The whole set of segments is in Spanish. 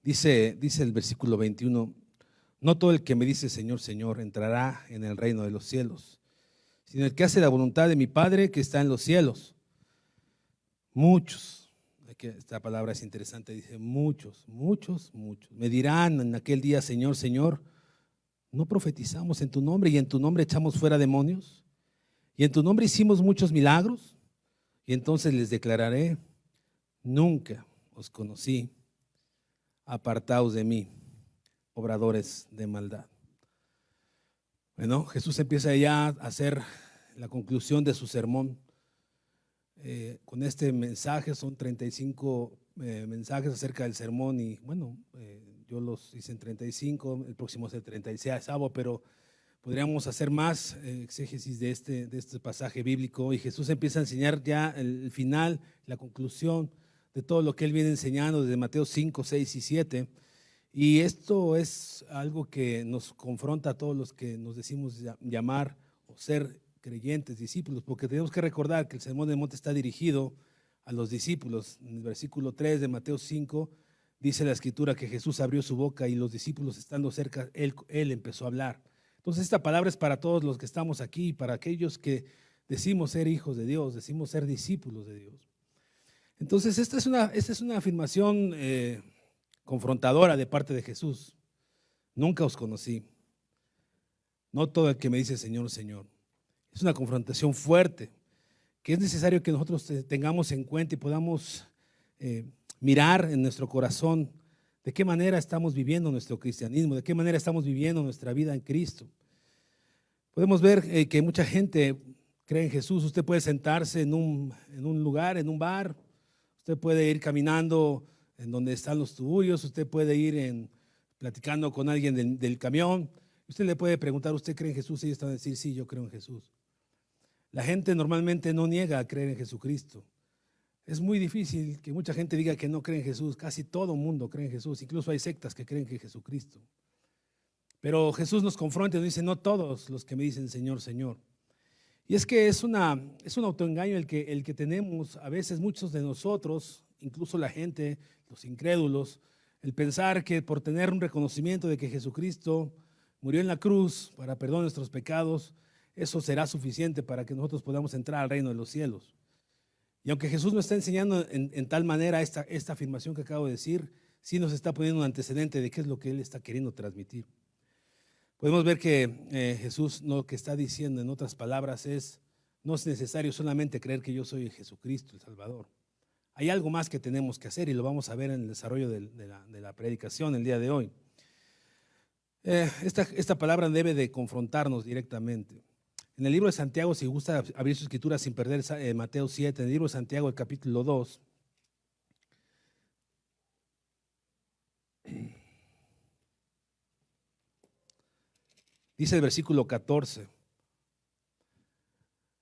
Dice el versículo 21, no todo el que me dice Señor, Señor entrará en el reino de los cielos, sino el que hace la voluntad de mi Padre que está en los cielos. Muchos, esta palabra es interesante, dice muchos, muchos, muchos. Me dirán en aquel día, Señor, Señor, ¿no profetizamos en tu nombre y en tu nombre echamos fuera demonios? Y en tu nombre hicimos muchos milagros. Y entonces les declararé, nunca os conocí, apartaos de mí, obradores de maldad. Bueno, Jesús empieza ya a hacer la conclusión de su sermón. Con este mensaje, son 35 mensajes acerca del sermón y bueno, yo los hice en 35, el próximo es el 36, pero podríamos hacer más exégesis de este pasaje bíblico, y Jesús empieza a enseñar ya el final, la conclusión de todo lo que él viene enseñando desde Mateo 5, 6 y 7. Y esto es algo que nos confronta a todos los que nos decimos llamar o ser creyentes, discípulos, porque tenemos que recordar que el Sermón del Monte está dirigido a los discípulos. En el versículo 3 de Mateo 5 dice la Escritura que Jesús abrió su boca y los discípulos estando cerca, él empezó a hablar. Entonces esta palabra es para todos los que estamos aquí, para aquellos que decimos ser hijos de Dios, decimos ser discípulos de Dios. Entonces esta es una afirmación confrontadora de parte de Jesús. Nunca os conocí. No todo el que me dice Señor, Señor. Es una confrontación fuerte que es necesario que nosotros tengamos en cuenta y podamos mirar en nuestro corazón de qué manera estamos viviendo nuestro cristianismo, de qué manera estamos viviendo nuestra vida en Cristo. Podemos ver que mucha gente cree en Jesús. Usted puede sentarse en un lugar, en un bar, usted puede ir caminando en donde están los tuburios, usted puede ir platicando con alguien del camión, usted le puede preguntar, ¿usted cree en Jesús? Y ellos están a decir, sí, yo creo en Jesús. La gente normalmente no niega a creer en Jesucristo. Es muy difícil que mucha gente diga que no cree en Jesús. Casi todo mundo cree en Jesús, incluso hay sectas que creen en Jesucristo. Pero Jesús nos confronta y nos dice, no todos los que me dicen Señor, Señor. Y es que es un autoengaño el que tenemos a veces muchos de nosotros, incluso la gente, los incrédulos, el pensar que por tener un reconocimiento de que Jesucristo murió en la cruz para perdón de nuestros pecados, eso será suficiente para que nosotros podamos entrar al reino de los cielos. Y aunque Jesús nos está enseñando en tal manera esta afirmación que acabo de decir, sí nos está poniendo un antecedente de qué es lo que Él está queriendo transmitir. Podemos ver que Jesús lo que está diciendo en otras palabras es, no es necesario solamente creer que yo soy Jesucristo, el Salvador. Hay algo más que tenemos que hacer y lo vamos a ver en el desarrollo de la predicación el día de hoy. Esta palabra debe de confrontarnos directamente. En el libro de Santiago, si gusta abrir su escritura sin perder Mateo 7, en el libro de Santiago, el capítulo 2. Dice el versículo 14.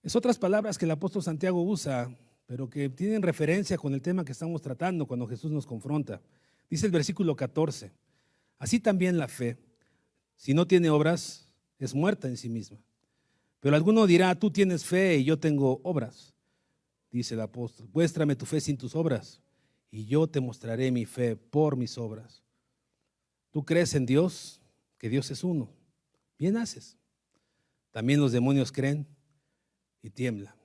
Es otras palabras que el apóstol Santiago usa, pero que tienen referencia con el tema que estamos tratando cuando Jesús nos confronta. Dice el versículo 14. Así también la fe, si no tiene obras, es muerta en sí misma. Pero alguno dirá, tú tienes fe y yo tengo obras. Dice el apóstol, muéstrame tu fe sin tus obras y yo te mostraré mi fe por mis obras. Tú crees en Dios, que Dios es uno. Bien haces. También los demonios creen y tiemblan.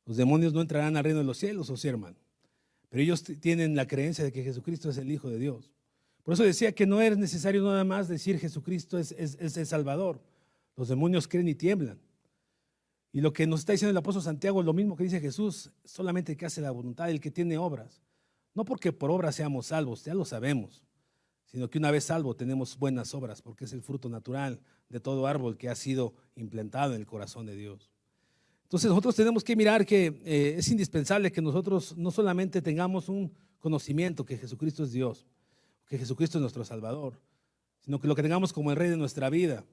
Los demonios no entrarán al reino de los cielos, sí, hermano. Pero ellos tienen la creencia de que Jesucristo es el Hijo de Dios. Por eso decía que no es necesario nada más decir Jesucristo es el Salvador. Los demonios creen y tiemblan. Y lo que nos está diciendo el apóstol Santiago es lo mismo que dice Jesús, solamente el que hace la voluntad, el que tiene obras. No porque por obras seamos salvos, ya lo sabemos, sino que una vez salvo tenemos buenas obras, porque es el fruto natural de todo árbol que ha sido implantado en el corazón de Dios. Entonces nosotros tenemos que mirar que es indispensable que nosotros no solamente tengamos un conocimiento que Jesucristo es Dios, que Jesucristo es nuestro Salvador, sino que lo que tengamos como el Rey de nuestra vida.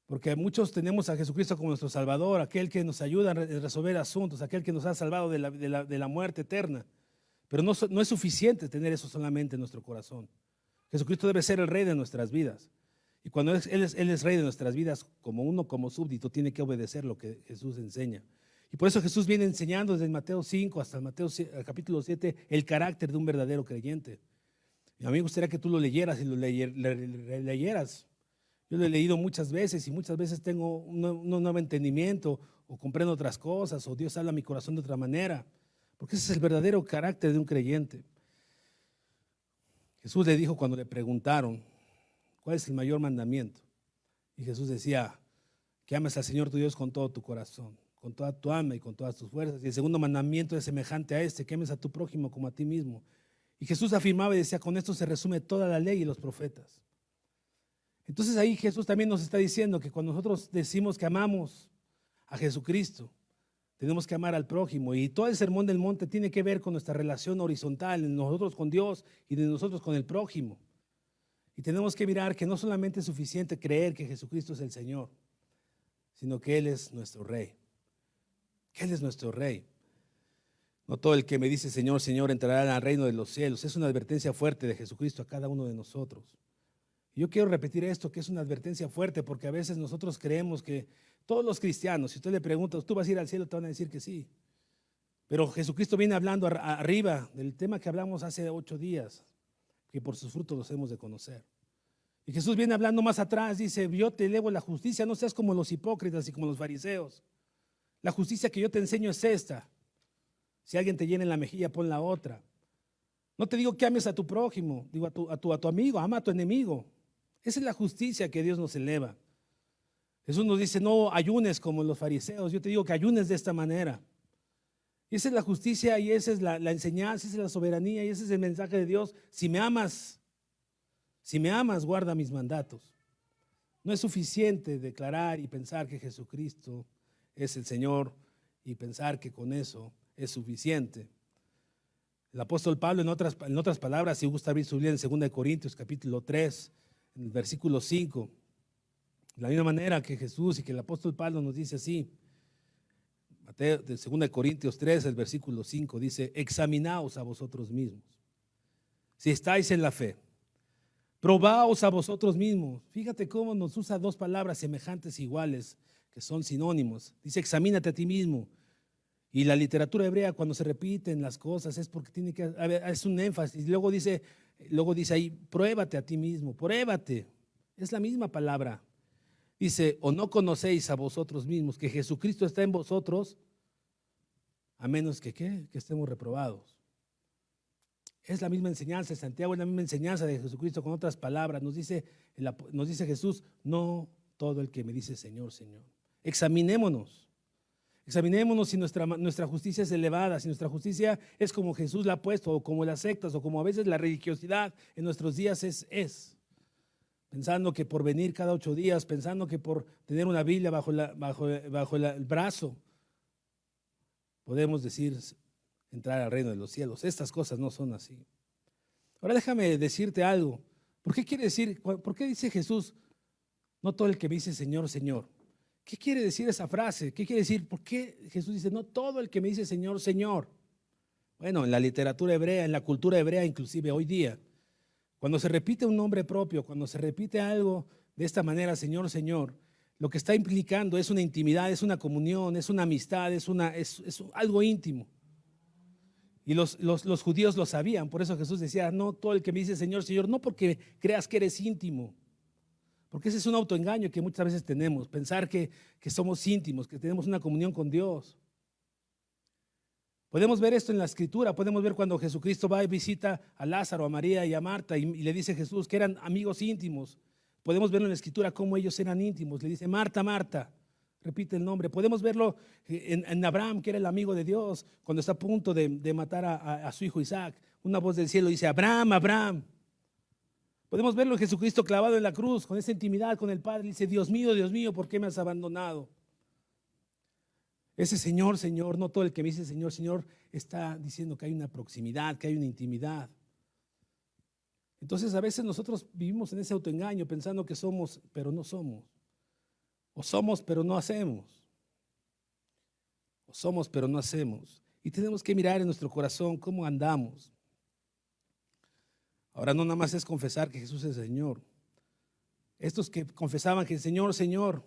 Porque muchos tenemos a Jesucristo como nuestro Salvador, aquel que nos ayuda a resolver asuntos, aquel que nos ha salvado de la muerte eterna. Pero no es suficiente tener eso solamente en nuestro corazón. Jesucristo debe ser el Rey de nuestras vidas. Y cuando Él es Rey de nuestras vidas, como uno, como súbdito, tiene que obedecer lo que Jesús enseña. Y por eso Jesús viene enseñando desde Mateo 5 hasta el capítulo 7 el carácter de un verdadero creyente. Y a mí me gustaría que tú lo leyeras y lo leyeras. Yo lo he leído muchas veces y muchas veces tengo un nuevo entendimiento o comprendo otras cosas o Dios habla a mi corazón de otra manera. Porque ese es el verdadero carácter de un creyente. Jesús le dijo cuando le preguntaron, ¿cuál es el mayor mandamiento? Y Jesús decía, que ames al Señor tu Dios con todo tu corazón, con toda tu alma y con todas tus fuerzas. Y el segundo mandamiento es semejante a este, que ames a tu prójimo como a ti mismo. Y Jesús afirmaba y decía, con esto se resume toda la ley y los profetas. Entonces ahí Jesús también nos está diciendo que cuando nosotros decimos que amamos a Jesucristo, tenemos que amar al prójimo. Y todo el sermón del monte tiene que ver con nuestra relación horizontal, de nosotros con Dios y de nosotros con el prójimo. Y tenemos que mirar que no solamente es suficiente creer que Jesucristo es el Señor, sino que Él es nuestro Rey. Que Él es nuestro Rey. No todo el que me dice Señor, Señor entrará al reino de los cielos. Es una advertencia fuerte de Jesucristo a cada uno de nosotros. Y yo quiero repetir esto, que es una advertencia fuerte, porque a veces nosotros creemos que todos los cristianos, si usted le pregunta, ¿tú vas a ir al cielo? Te van a decir que sí. Pero Jesucristo viene hablando arriba del tema que hablamos hace 8 días, que por sus frutos los hemos de conocer. Y Jesús viene hablando más atrás, dice, yo te elevo la justicia, no seas como los hipócritas y como los fariseos. La justicia que yo te enseño es esta. Si alguien te llena en la mejilla, pon la otra. No te digo que ames a tu prójimo, digo a tu amigo, ama a tu enemigo. Esa es la justicia que Dios nos eleva. Jesús nos dice, no ayunes como los fariseos, yo te digo que ayunes de esta manera. Y esa es la justicia y esa es la enseñanza, esa es la soberanía y ese es el mensaje de Dios. Si me amas, guarda mis mandatos. No es suficiente declarar y pensar que Jesucristo es el Señor y pensar que con eso es suficiente. El apóstol Pablo, en otras palabras, si gusta abrir su Biblia en 2 Corintios capítulo 3, en el versículo 5, de la misma manera que Jesús y que el apóstol Pablo nos dice así, de 2 Corintios 3, el versículo 5, dice, examinaos a vosotros mismos, si estáis en la fe, probaos a vosotros mismos. Fíjate cómo nos usa dos palabras semejantes iguales, que son sinónimos. Dice, examínate a ti mismo. Y la literatura hebrea, cuando se repiten las cosas, es porque tiene que haber, es un énfasis. Luego dice ahí, pruébate a ti mismo, pruébate. Es la misma palabra. Dice, o no conocéis a vosotros mismos que Jesucristo está en vosotros, a menos que estemos reprobados. Es la misma enseñanza de Santiago, es la misma enseñanza de Jesucristo. Con otras palabras, nos dice Jesús, no todo el que me dice Señor, Señor. Examinémonos si nuestra justicia es elevada, si nuestra justicia es como Jesús la ha puesto, o como las sectas, o como a veces la religiosidad en nuestros días es. Pensando que por venir cada 8 días, pensando que por tener una Biblia bajo el brazo, podemos decir entrar al reino de los cielos. Estas cosas no son así. Ahora déjame decirte algo. ¿Por qué dice Jesús, no todo el que me dice Señor, Señor? ¿Qué quiere decir esa frase? ¿Qué quiere decir? ¿Por qué Jesús dice, no todo el que me dice Señor, Señor? Bueno, en la literatura hebrea, en la cultura hebrea, inclusive hoy día, cuando se repite un nombre propio, cuando se repite algo de esta manera, Señor, Señor, lo que está implicando es una intimidad, es una comunión, es una amistad, es algo íntimo. Y los judíos lo sabían, por eso Jesús decía, no todo el que me dice Señor, Señor, no porque creas que eres íntimo, porque ese es un autoengaño que muchas veces tenemos, pensar que somos íntimos, que tenemos una comunión con Dios. Podemos ver esto en la Escritura, podemos ver cuando Jesucristo va y visita a Lázaro, a María y a Marta y le dice a Jesús que eran amigos íntimos. Podemos verlo en la Escritura cómo ellos eran íntimos. Le dice, Marta, Marta, repite el nombre. Podemos verlo en Abraham, que era el amigo de Dios, cuando está a punto de matar a su hijo Isaac. Una voz del cielo dice, Abraham, Abraham. Podemos verlo en Jesucristo clavado en la cruz, con esa intimidad con el Padre. Dice, Dios mío, ¿por qué me has abandonado? Ese Señor, Señor, no todo el que me dice Señor, Señor, está diciendo que hay una proximidad, que hay una intimidad. Entonces a veces nosotros vivimos en ese autoengaño pensando que somos, pero no somos. O somos, pero no hacemos. O somos, pero no hacemos. Y tenemos que mirar en nuestro corazón cómo andamos. Ahora no nada más es confesar que Jesús es el Señor. Estos que confesaban que el Señor, Señor,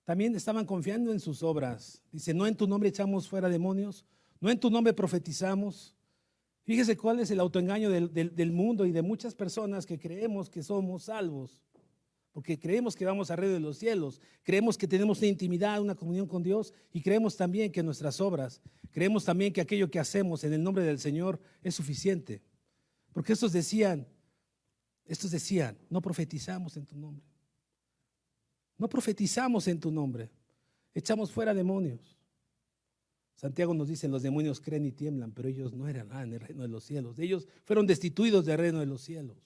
también estaban confiando en sus obras. Dice, no en tu nombre echamos fuera demonios, no en tu nombre profetizamos. Fíjese cuál es el autoengaño del mundo y de muchas personas que creemos que somos salvos, porque creemos que vamos al reino de los cielos, creemos que tenemos una intimidad, una comunión con Dios y creemos también que nuestras obras, creemos también que aquello que hacemos en el nombre del Señor es suficiente. Porque estos decían, no profetizamos en tu nombre, no profetizamos en tu nombre, echamos fuera demonios. Santiago nos dice, los demonios creen y tiemblan, pero ellos no eran nada en el reino de los cielos. Ellos fueron destituidos del reino de los cielos.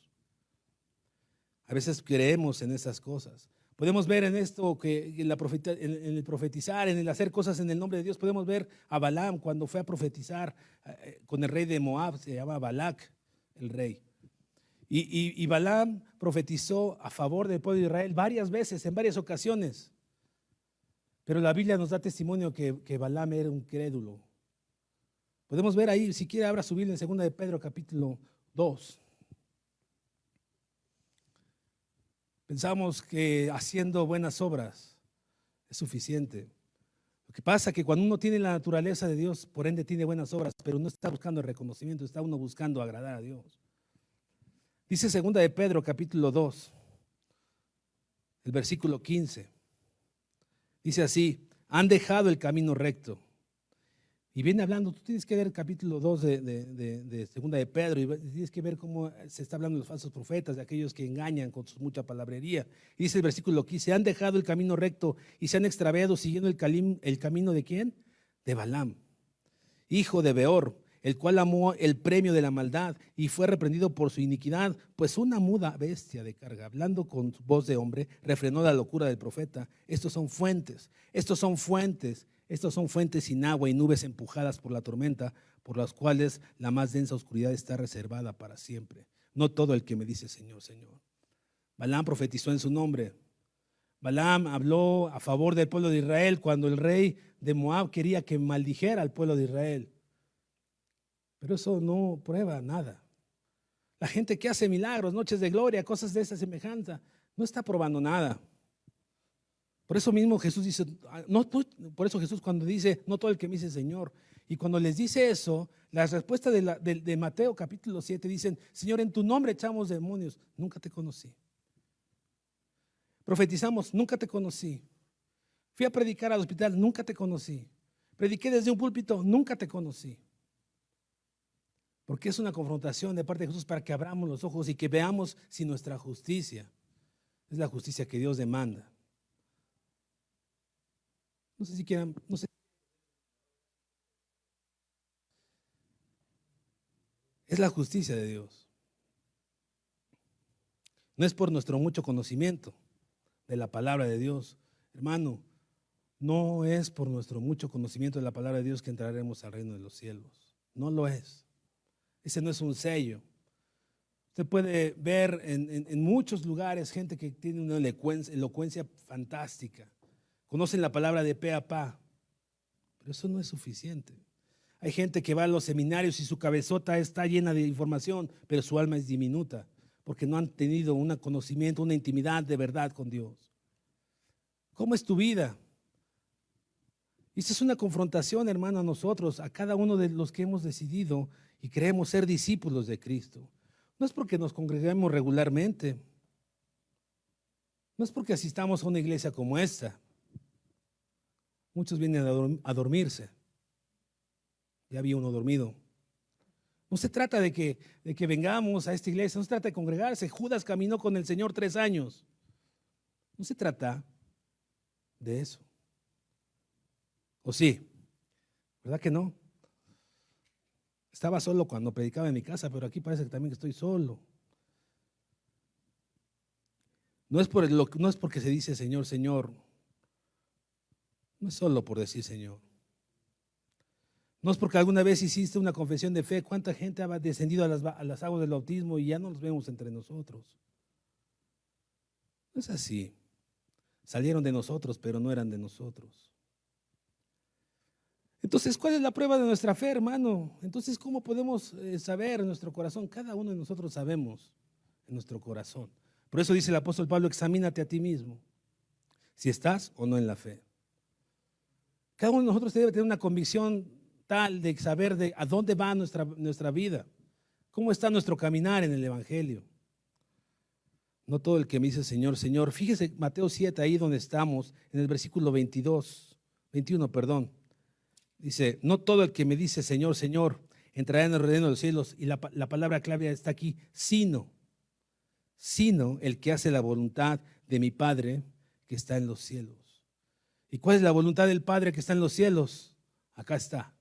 A veces creemos en esas cosas. Podemos ver en esto que en el profetizar, en el hacer cosas en el nombre de Dios, podemos ver a Balaam cuando fue a profetizar con el rey de Moab, se llama Balac, el rey. Y Balaam profetizó a favor del pueblo de Israel varias veces, en varias ocasiones. Pero la Biblia nos da testimonio que Balaam era un crédulo. Podemos ver ahí, si quiere abra su Biblia en 2 de Pedro capítulo 2. Pensamos que haciendo buenas obras es suficiente. Lo que pasa es que cuando uno tiene la naturaleza de Dios, por ende tiene buenas obras, pero no está buscando el reconocimiento, está uno buscando agradar a Dios. Dice 2 de Pedro capítulo 2, el versículo 15. Dice así, han dejado el camino recto. Y viene hablando, tú tienes que ver el capítulo 2 de 2 de Pedro y tienes que ver cómo se está hablando de los falsos profetas, de aquellos que engañan con su mucha palabrería. Y dice el versículo 15, han dejado el camino recto y se han extraviado siguiendo el camino ¿de quién? De Balaam, hijo de Beor, el cual amó el premio de la maldad y fue reprendido por su iniquidad, pues una muda bestia de carga, hablando con voz de hombre, refrenó la locura del profeta. Estos son fuentes sin agua y nubes empujadas por la tormenta, por las cuales la más densa oscuridad está reservada para siempre. No todo el que me dice Señor, Señor. Balaam profetizó en su nombre. Balaam habló a favor del pueblo de Israel cuando el rey de Moab quería que maldijera al pueblo de Israel. Pero eso no prueba nada. La gente que hace milagros, noches de gloria, cosas de esa semejanza, no está probando nada. Por eso mismo Jesús dice, por eso Jesús cuando dice, no todo el que me dice Señor, y cuando les dice eso, la respuesta de Mateo capítulo 7 dicen, Señor, en tu nombre echamos demonios, nunca te conocí. Profetizamos, nunca te conocí. Fui a predicar al hospital, nunca te conocí. Prediqué desde un púlpito, nunca te conocí. Porque es una confrontación de parte de Jesús para que abramos los ojos y que veamos si nuestra justicia es la justicia que Dios demanda. No sé si quieran, no sé. Es la justicia de Dios. No es por nuestro mucho conocimiento de la palabra de Dios. Hermano, no es por nuestro mucho conocimiento de la palabra de Dios que entraremos al reino de los cielos. No lo es. Ese no es un sello. Usted puede ver en muchos lugares gente que tiene una elocuencia fantástica. Conocen la palabra de pe a pa, pero eso no es suficiente. Hay gente que va a los seminarios y su cabezota está llena de información, pero su alma es diminuta, porque no han tenido un conocimiento, una intimidad de verdad con Dios. ¿Cómo es tu vida? Esta es una confrontación, hermano, a nosotros, a cada uno de los que hemos decidido y creemos ser discípulos de Cristo. No es porque nos congreguemos regularmente, no es porque asistamos a una iglesia como esta. Muchos vienen a dormirse. Ya había uno dormido. No se trata de que vengamos a esta iglesia, no se trata de congregarse. Judas caminó con el Señor 3 años. No se trata de eso. ¿O sí? ¿Verdad que no? Estaba solo cuando predicaba en mi casa, pero aquí parece que también estoy solo. No es porque se dice Señor, Señor. No es solo por decir Señor. No es porque alguna vez hiciste una confesión de fe. ¿Cuánta gente ha descendido a las aguas del bautismo y ya no los vemos entre nosotros? No es así. Salieron de nosotros, pero no eran de nosotros. Entonces, ¿cuál es la prueba de nuestra fe, hermano? Entonces, ¿cómo podemos saber en nuestro corazón? Cada uno de nosotros sabemos en nuestro corazón. Por eso dice el apóstol Pablo, examínate a ti mismo, si estás o no en la fe. Cada uno de nosotros debe tener una convicción tal de saber de a dónde va nuestra vida, cómo está nuestro caminar en el Evangelio. No todo el que me dice Señor, Señor. Fíjese Mateo 7, ahí donde estamos, en el versículo 21, perdón. Dice, no todo el que me dice Señor, Señor, entrará en el reino de los cielos. Y la palabra clave está aquí, sino el que hace la voluntad de mi Padre que está en los cielos. ¿Y cuál es la voluntad del Padre que está en los cielos? Acá está.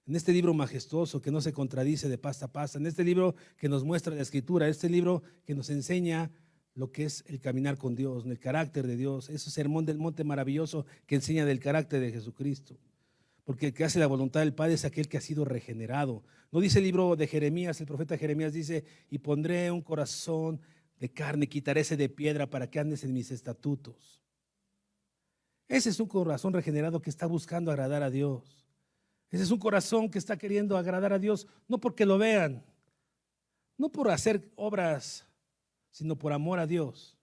En este libro majestuoso que no se contradice de pasta a pasta, en este libro que nos muestra la Escritura, este libro que nos enseña lo que es el caminar con Dios, el carácter de Dios, ese sermón del monte maravilloso que enseña del carácter de Jesucristo. Porque el que hace la voluntad del Padre es aquel que ha sido regenerado. No dice el libro de Jeremías, el profeta Jeremías dice, y pondré un corazón de carne, quitaré ese de piedra para que andes en mis estatutos. Ese es un corazón regenerado que está buscando agradar a Dios. Ese es un corazón que está queriendo agradar a Dios, no porque lo vean, no por hacer obras, sino por amor a Dios,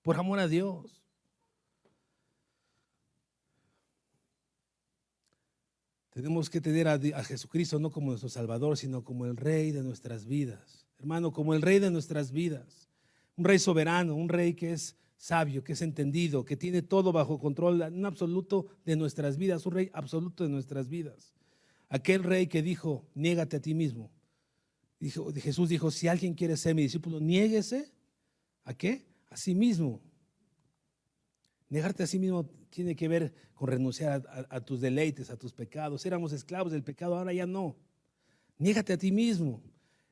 por amor a Dios. Tenemos que tener a Jesucristo no como nuestro Salvador, sino como el Rey de nuestras vidas. Hermano, como el Rey de nuestras vidas. Un Rey soberano, un Rey que es sabio, que es entendido, que tiene todo bajo control, un absoluto de nuestras vidas, un Rey absoluto de nuestras vidas. Aquel Rey que dijo, niégate a ti mismo. Jesús dijo, si alguien quiere ser mi discípulo, niéguese. ¿A qué? A sí mismo. Negarte a sí mismo tiene que ver con renunciar a tus deleites, a tus pecados. Éramos esclavos del pecado, ahora ya no. Niégate a ti mismo.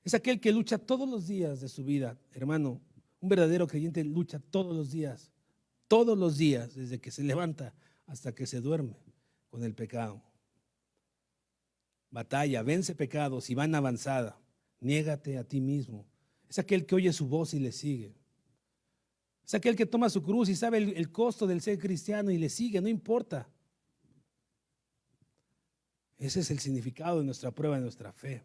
Es aquel que lucha todos los días de su vida, hermano. Un verdadero creyente lucha todos los días, desde que se levanta hasta que se duerme con el pecado. Batalla, vence pecados y va en avanzada. Niégate a ti mismo. Es aquel que oye su voz y le sigue. Es aquel que toma su cruz y sabe el costo del ser cristiano y le sigue, no importa. Ese es el significado de nuestra prueba, de nuestra fe.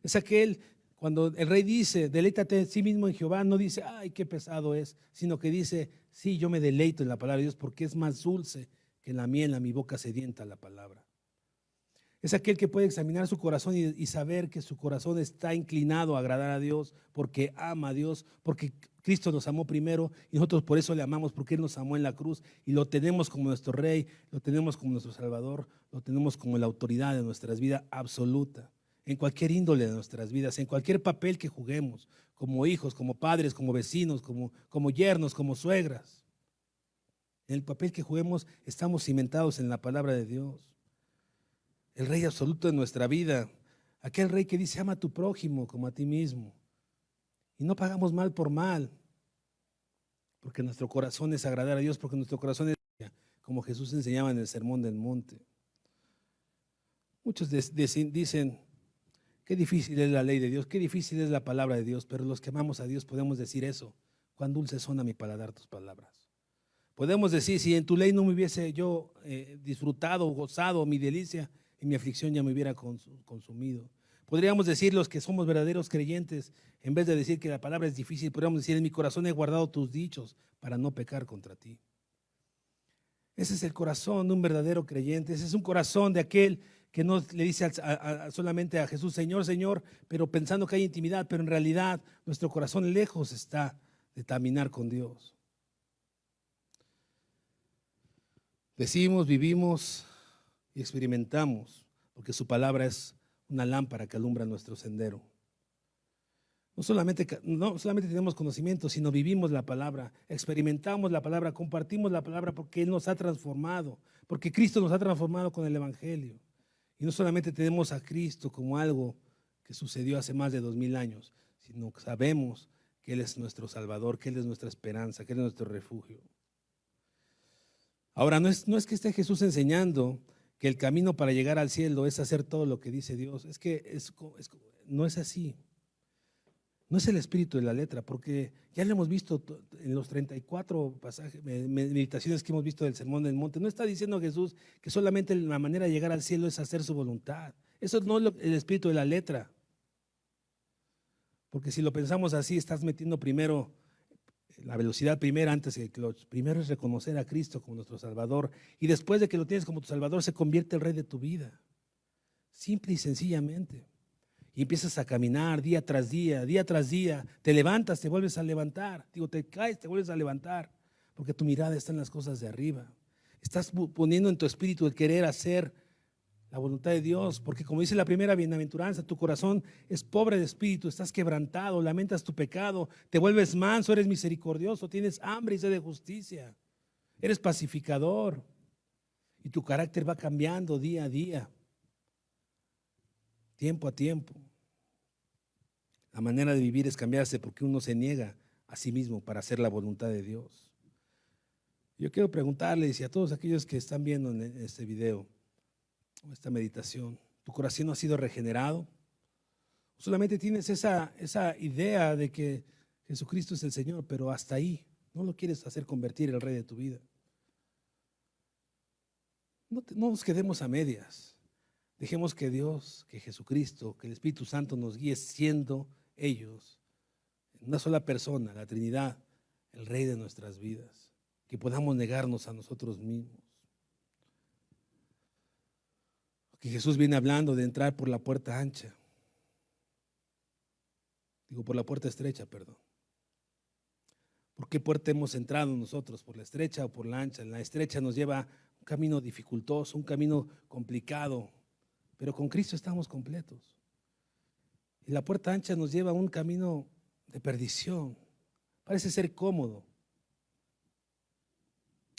Es aquel, cuando el rey dice, deleítate a sí mismo en Jehová, no dice, ay, qué pesado es, sino que dice, sí, yo me deleito en la palabra de Dios porque es más dulce que la miel, a mi boca sedienta la palabra. Es aquel que puede examinar su corazón y saber que su corazón está inclinado a agradar a Dios porque ama a Dios, porque Cristo nos amó primero y nosotros por eso le amamos, porque Él nos amó en la cruz y lo tenemos como nuestro Rey, lo tenemos como nuestro Salvador, lo tenemos como la autoridad de nuestras vidas absoluta, en cualquier índole de nuestras vidas, en cualquier papel que juguemos, como hijos, como padres, como vecinos, como yernos, como suegras. En el papel que juguemos estamos cimentados en la palabra de Dios. El Rey absoluto de nuestra vida, aquel Rey que dice, ama a tu prójimo como a ti mismo. Y no pagamos mal por mal, porque nuestro corazón es agradar a Dios, porque nuestro corazón es como Jesús enseñaba en el Sermón del Monte. Muchos dicen, qué difícil es la ley de Dios, qué difícil es la palabra de Dios, pero los que amamos a Dios podemos decir eso, cuán dulces son a mi paladar tus palabras. Podemos decir, si en tu ley no me hubiese yo disfrutado, gozado mi delicia, en mi aflicción ya me hubiera consumido. Podríamos decir los que somos verdaderos creyentes, en vez de decir que la palabra es difícil, podríamos decir, en mi corazón he guardado tus dichos para no pecar contra ti. Ese es el corazón de un verdadero creyente, ese es un corazón de aquel que no le dice solamente a Jesús, Señor, Señor, pero pensando que hay intimidad, pero en realidad nuestro corazón lejos está de caminar con Dios. Decimos, vivimos y experimentamos, porque su palabra es una lámpara que alumbra nuestro sendero. No solamente tenemos conocimiento, sino vivimos la palabra, experimentamos la palabra, compartimos la palabra porque Él nos ha transformado, porque Cristo nos ha transformado con el Evangelio. Y no solamente tenemos a Cristo como algo que sucedió hace más de 2000 años, sino que sabemos que Él es nuestro Salvador, que Él es nuestra esperanza, que Él es nuestro refugio. Ahora, no es que esté Jesús enseñando que el camino para llegar al cielo es hacer todo lo que dice Dios. Es que no es así. No es el espíritu de la letra, porque ya lo hemos visto en los 34 pasajes, meditaciones que hemos visto del Sermón del Monte. No está diciendo Jesús que solamente la manera de llegar al cielo es hacer su voluntad. Eso no es el espíritu de la letra. Porque si lo pensamos así, estás metiendo primero la velocidad primera antes que el clutch. Primero es reconocer a Cristo como nuestro Salvador y después de que lo tienes como tu Salvador se convierte el Rey de tu vida. simple y sencillamente. Y empiezas a caminar día tras día, día tras día. Te levantas, te vuelves a levantar. Digo, te caes, te vuelves a levantar. Porque tu mirada está en las cosas de arriba. Estás poniendo en tu espíritu el querer hacer la voluntad de Dios. Porque como dice la primera bienaventuranza, tu corazón es pobre de espíritu, estás quebrantado, lamentas tu pecado, te vuelves manso, eres misericordioso, tienes hambre y sed de justicia. Eres pacificador. Y tu carácter va cambiando día a día, tiempo a tiempo. La manera de vivir es cambiarse porque uno se niega a sí mismo para hacer la voluntad de Dios. Yo quiero preguntarles y a todos aquellos que están viendo en este video, esta meditación, ¿tu corazón no ha sido regenerado? Solamente tienes esa idea de que Jesucristo es el Señor, pero hasta ahí no lo quieres hacer convertir el Rey de tu vida. No nos quedemos a medias. Dejemos que Dios, que Jesucristo, que el Espíritu Santo nos guíe siendo ellos, una sola persona, la Trinidad, el Rey de nuestras vidas. Que podamos negarnos a nosotros mismos. Que Jesús viene hablando de entrar por la puerta ancha. Digo, por la puerta estrecha, perdón. ¿Por qué puerta hemos entrado nosotros? ¿Por la estrecha o por la ancha? La estrecha nos lleva un camino dificultoso, un camino complicado, pero con Cristo estamos completos. Y la puerta ancha nos lleva a un camino de perdición. Parece ser cómodo.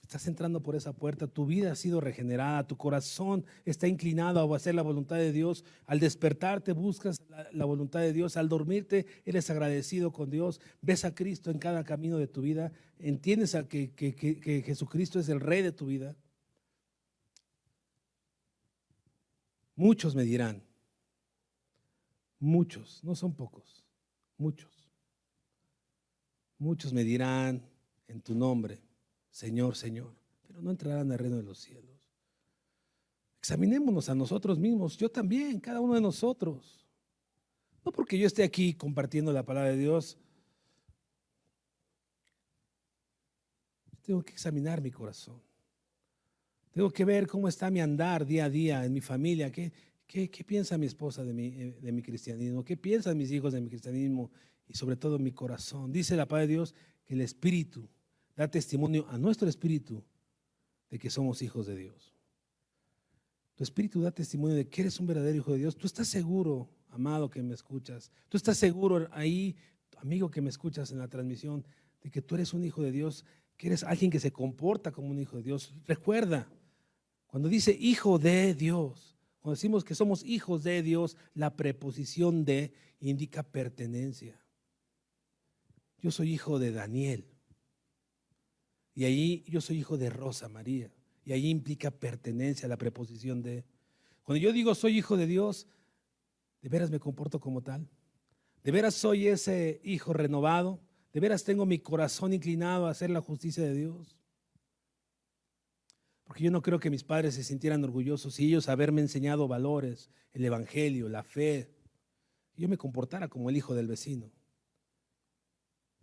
Estás entrando por esa puerta, tu vida ha sido regenerada, tu corazón está inclinado a hacer la voluntad de Dios. Al despertarte buscas la voluntad de Dios, al dormirte eres agradecido con Dios, ves a Cristo en cada camino de tu vida, entiendes que Jesucristo es el Rey de tu vida. Muchos me dirán, muchos, no son pocos, muchos me dirán en tu nombre, Señor, Señor, pero no entrarán al reino de los cielos. Examinémonos a nosotros mismos, yo también, cada uno de nosotros. No porque yo esté aquí compartiendo la palabra de Dios, tengo que examinar mi corazón. Tengo que ver cómo está mi andar día a día en mi familia, qué piensa mi esposa de mi cristianismo, qué piensan mis hijos de mi cristianismo y sobre todo mi corazón. Dice la palabra de Dios que el Espíritu da testimonio a nuestro espíritu de que somos hijos de Dios. Tu espíritu da testimonio de que eres un verdadero hijo de Dios. Tú estás seguro, amado que me escuchas. Tú estás seguro ahí, amigo que me escuchas en la transmisión, de que tú eres un hijo de Dios, que eres alguien que se comporta como un hijo de Dios. Recuerda, cuando dice hijo de Dios, cuando decimos que somos hijos de Dios, la preposición de indica pertenencia. Yo soy hijo de Daniel. Y ahí yo soy hijo de Rosa María. Y ahí implica pertenencia, la preposición de. Cuando yo digo soy hijo de Dios, ¿de veras me comporto como tal? ¿De veras soy ese hijo renovado? ¿De veras tengo mi corazón inclinado a hacer la justicia de Dios? Porque yo no creo que mis padres se sintieran orgullosos si ellos haberme enseñado valores, el evangelio, la fe, yo me comportara como el hijo del vecino.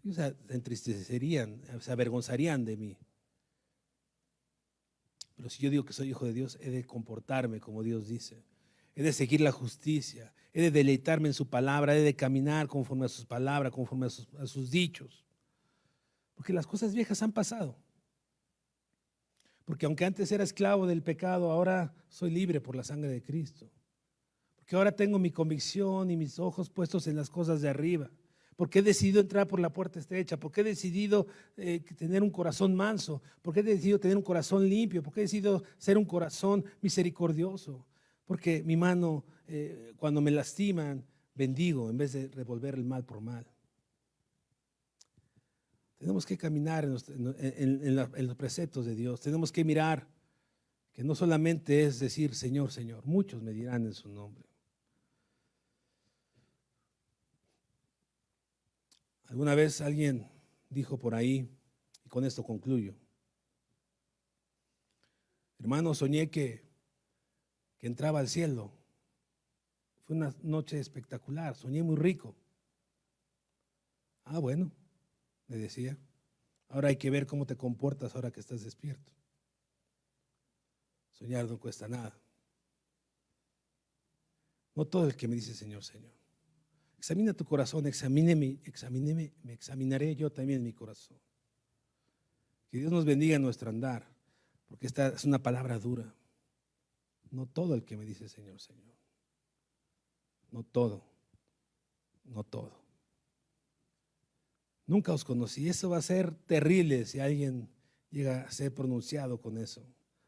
Ellos se entristecerían, se avergonzarían de mí. Pero si yo digo que soy hijo de Dios, he de comportarme como Dios dice. He de seguir la justicia, he de deleitarme en su palabra, he de caminar conforme a sus palabras, conforme a sus dichos. Porque las cosas viejas han pasado. Porque aunque antes era esclavo del pecado, ahora soy libre por la sangre de Cristo. Porque ahora tengo mi convicción y mis ojos puestos en las cosas de arriba. Porque he decidido entrar por la puerta estrecha, porque he decidido tener un corazón manso, porque he decidido tener un corazón limpio, porque he decidido ser un corazón misericordioso, porque mi mano, cuando me lastiman, bendigo en vez de revolver el mal por mal. Tenemos que caminar en los preceptos de Dios, tenemos que mirar que no solamente es decir Señor, Señor, muchos me dirán en su nombre. Alguna vez alguien dijo por ahí, y con esto concluyo, hermano, soñé que entraba al cielo. Fue una noche espectacular, soñé muy rico. Ah, bueno, le decía, ahora hay que ver cómo te comportas ahora que estás despierto. Soñar no cuesta nada. No todo el que me dice Señor, Señor. Examina tu corazón, examíneme, me examinaré yo también mi corazón. Que Dios nos bendiga en nuestro andar, porque esta es una palabra dura. No todo el que me dice Señor, Señor. No todo, no todo. Nunca os conocí. Eso va a ser terrible si alguien llega a ser pronunciado con eso.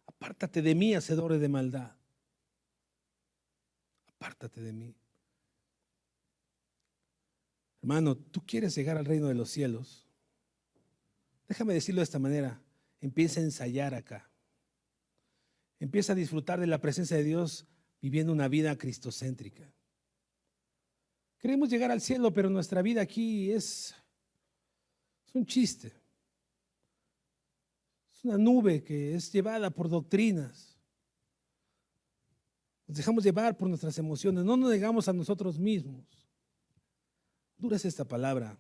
Apártate de mí, hacedores de maldad. Apártate de mí. Hermano, tú quieres llegar al reino de los cielos. Déjame decirlo de esta manera. Empieza a ensayar acá. Empieza a disfrutar de la presencia de Dios viviendo una vida cristocéntrica. Queremos llegar al cielo, pero nuestra vida aquí es un chiste. Es una nube que es llevada por doctrinas. Nos dejamos llevar por nuestras emociones. No nos negamos a nosotros mismos. Dura es esta palabra.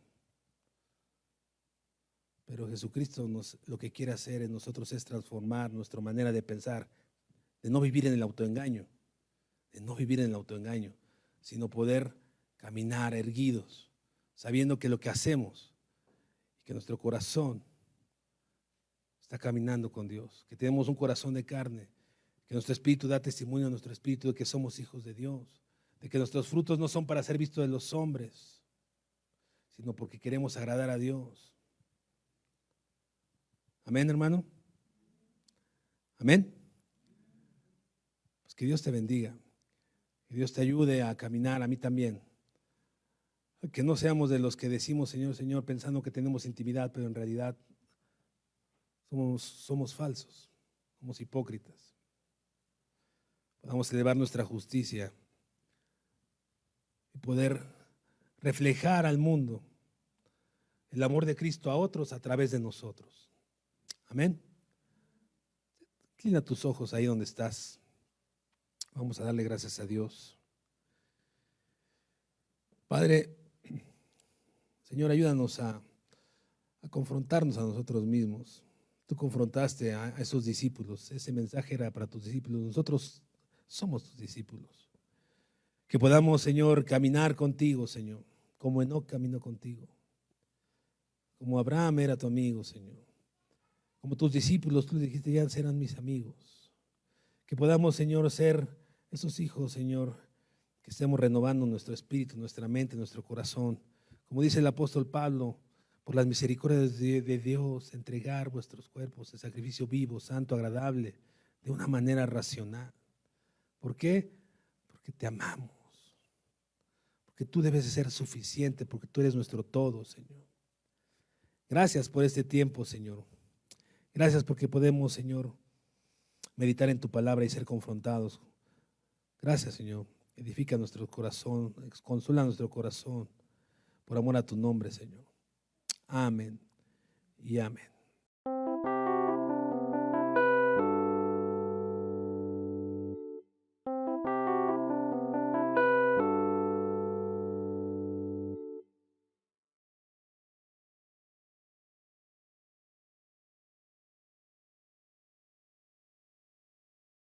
Pero Jesucristo lo que quiere hacer en nosotros es transformar nuestra manera de pensar, de no vivir en el autoengaño, sino poder caminar erguidos, sabiendo que lo que hacemos, que nuestro corazón está caminando con Dios, que tenemos un corazón de carne, que nuestro espíritu da testimonio a nuestro espíritu de que somos hijos de Dios, de que nuestros frutos no son para ser vistos de los hombres, sino porque queremos agradar a Dios. Amén, hermano. Amén. Pues que Dios te bendiga, que Dios te ayude a caminar, a mí también. Que no seamos de los que decimos Señor, Señor, pensando que tenemos intimidad, pero en realidad somos falsos, somos hipócritas. Podamos elevar nuestra justicia y poder reflejar al mundo el amor de Cristo a otros a través de nosotros. Amén. Inclina tus ojos ahí donde estás. Vamos a darle gracias a Dios. Padre, Señor, ayúdanos a confrontarnos a nosotros mismos. Tú confrontaste a esos discípulos. Ese mensaje era para tus discípulos. Nosotros somos tus discípulos. Que podamos, Señor, caminar contigo, Señor, como Enoc caminó contigo. Como Abraham era tu amigo, Señor. Como tus discípulos, tú dijiste, ya serán mis amigos. Que podamos, Señor, ser esos hijos, Señor, que estemos renovando nuestro espíritu, nuestra mente, nuestro corazón. Como dice el apóstol Pablo, por las misericordias de Dios, entregar vuestros cuerpos en sacrificio vivo, santo, agradable, de una manera racional. ¿Por qué? Porque te amamos. Porque tú debes de ser suficiente, porque tú eres nuestro todo, Señor. Gracias por este tiempo, Señor. Gracias porque podemos, Señor, meditar en tu palabra y ser confrontados. Gracias, Señor. Edifica nuestro corazón, consuela nuestro corazón por amor a tu nombre, Señor. Amén y amén.